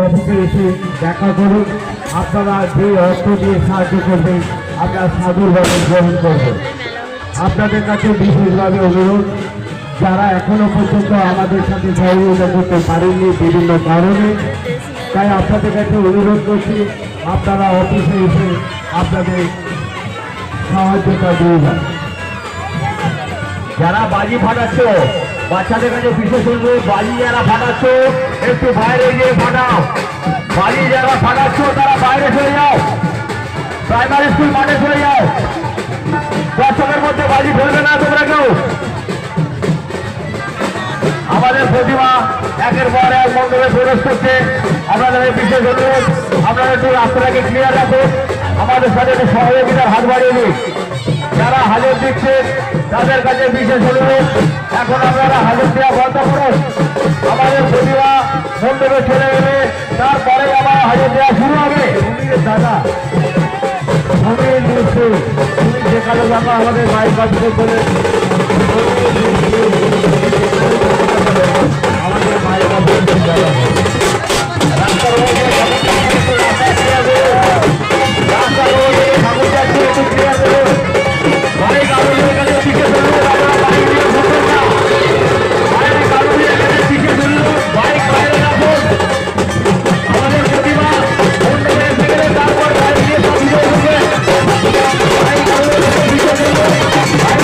অফিসে এসে দেখা করুন। আপনারা যে অর্থ দিয়ে সাহায্য করবেন আমরা সাধুভাবে গ্রহণ করব। আপনাদের কাছে বিশেষভাবে অনুরোধ, যারা এখনো পর্যন্ত আমাদের সাথে সহযোগিতা করতে পারেননি বিভিন্ন কারণে, তাই আপনাদের কাছে অনুরোধ করছি আপনারা অফিসে এসে আপনাদের সাহায্যটা দিয়ে যান। যারা বাজি ফাটাচ্ছ বাচ্চাদের কাছে বিশেষ অনুরোধ, বাজি যারা ফাটাচ্ছ একটু বাইরে গিয়ে ফাটাও। বাজি যারা ফাটাচ্ছ তারা বাইরে চলে যাও, প্রাইমারি স্কুল মাঠে চলে যাও। দর্শকের মধ্যে বাজি ফেলবে না তোমরা কেউ। আমাদের প্রতিমা একের পর এক মণ্ডপে প্রবেশ করছে। আপনাদের বিশেষ অনুরোধ, আপনারা একটু রাস্তাটাকে ক্লিয়ার রাখুন, আমাদের সাথে একটু সহযোগিতার হাত বাড়িয়ে দিন। যারা হাজার দিচ্ছেন তাদের কাছে বিশেষ অনুরোধ, এখন আপনারা হাজার দেওয়া বন্ধ করুন। আমাদের প্রতিভা মণ্ডপে চলে গেলে তারপরে আবার হাজার দেওয়া শুরু হবে। দাদা তুমি যেখানে যাবো আমাদের মায়ের কাছে বলে আমাদের মায়ের কাছে রাস্তার মধ্যে রাস্তার মধ্যে ঠাকুর যাচ্ছে একটু ক্লিয়ার করুন। বাইক আরোহীদের কাছে বিশেষ অনুরোধ, আপনারা বাইক নিয়ে ঘুরবেন না। বাইক আরোহীদের কাছে বিশেষ অনুরোধ, বাইক বাইরে রাখুন। আমাদের প্রতিভা মণ্ডপে এসে গেলে তারপর বাইক নিয়ে সব ভিডিও করবেন। বাইক আরোহীদের কাছে বিশেষ অনুরোধ, বাইক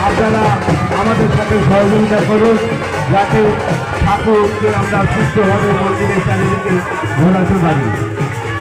আপনারা আমাদের সাথে সহযোগিতা করুন, যাতে ঠাকুরকে আমরা সুস্থভাবে মন্দিরের চারিদিকে ঘোরাতে পারি।